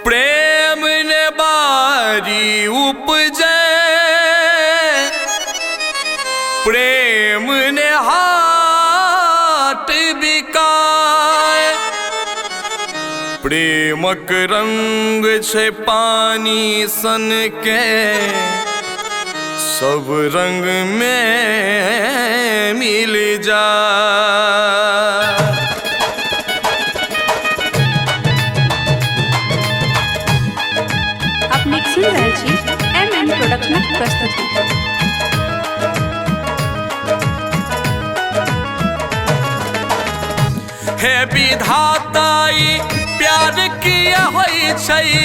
प्रेम ने बारी उपजे, प्रेम ने हाट बिकाए। प्रेमक रंग छे पानी सन के, सब रंग में मिल जाए। अपने सुंदरजी MM प्रोडक्शन प्रस्तुति। हे विधाताई प्यार किया होई छई,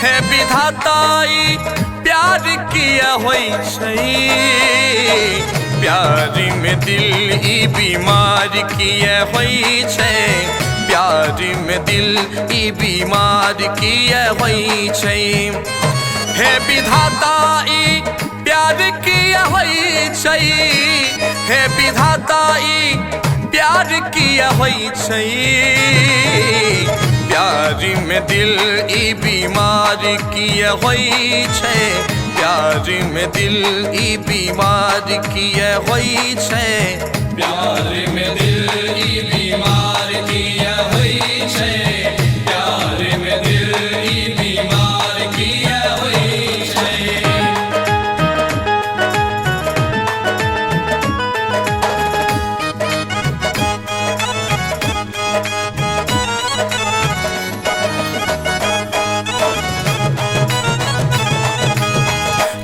हे विधाताई प्यार किया होई छई। प्यार में दिल ई बीमार किया होई छई, प्यार में दिल ई बीमार किया होई छई। हे विधाताई प्यार किया होई छई, हे विधाताई प्यार किया होई छई। प्यार में दिल ई बीमार किया होई छे, प्यार में दिल ई बीमार किया होई छे। प्यार में दिल ई बीमार किया होई छे, प्यार में दिल ई बीमार किया होई छे।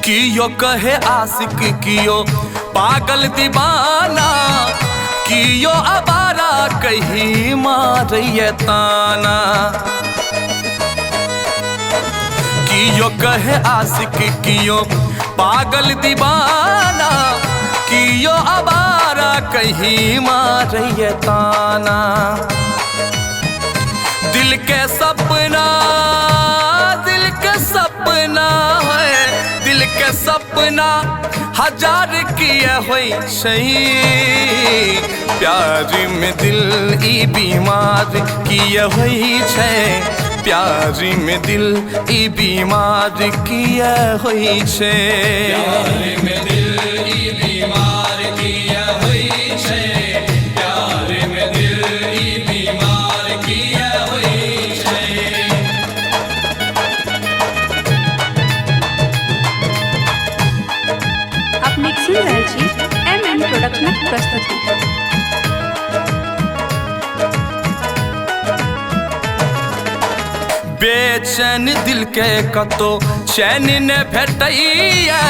कियो कहे आशिक, कियो पागल दीवाना, कियो आवारा कही मारिए ताना। कियो कहे आशिक, कियो पागल दीवाना, कियो आवारा कही मारिए ताना। दिल के सपना, दिल के सपना है, दिल के सपना हजार किया होई छई। प्यार में दिल ई बीमार किया होई छे, प्यार में दिल ई बीमार किया होई छे। प्यार में दिल ई बीमार किया होई छे, प्यार में दिल ई बीमार किया होई छे। अपने सुंदरजी MM प्रोडक्शन प्रस्तुति। बेचैन दिल के कतो चैन न भेटैया,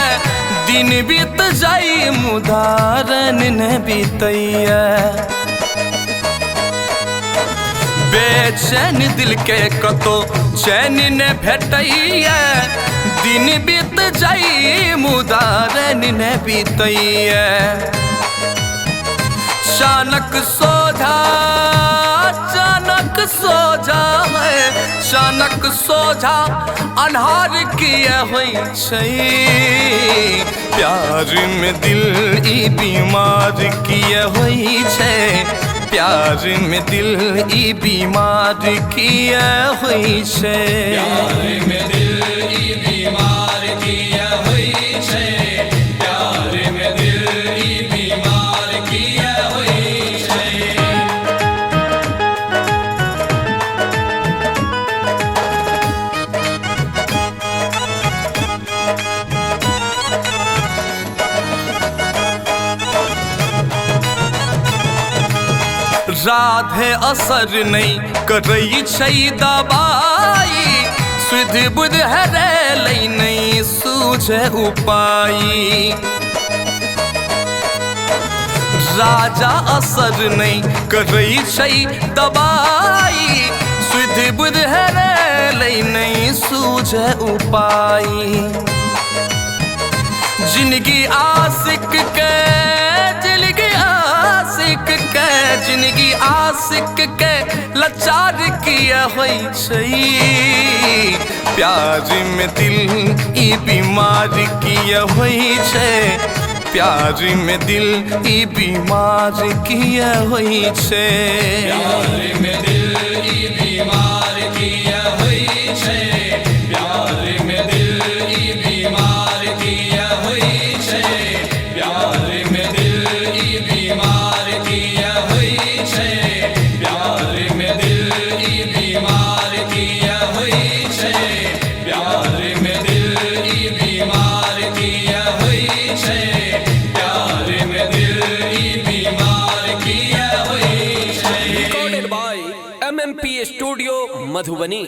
दिन बीत जाई मुदारन न बीतैया। बेचैन दिल के कतो चैन न भेटैया, दिन बीत जाई मुदारन न बीतैया। चानक सोझा, चानक सोझा है, चानक सोझा अन्हार किया होई छई। प्यार में दिल ई बीमार किया होई छे, प्यार में दिल ई बीमार किया होई छे। प्यार में दिल ई बीमार किया होई छे, प्यार में दिल ई बीमार किया होई छे। राधे असर नहीं करई छई दवाई, सुध बुध हरे लई नहीं सूझे उपाई। राजा असर नहीं करई छई दवाई, सुध बुध हरे लई नहीं सूझे उपाई। जिंदगी आशिक के, जिंदगी आशिक के, जिंदगी आशिक के लाचार किया होई छई। प्यार में दिल ई बीमार किया होई छे, प्यार में दिल ई बीमार किया होई छे। प्यार में दिल ई बीमार किया होई छे। मधुबनी।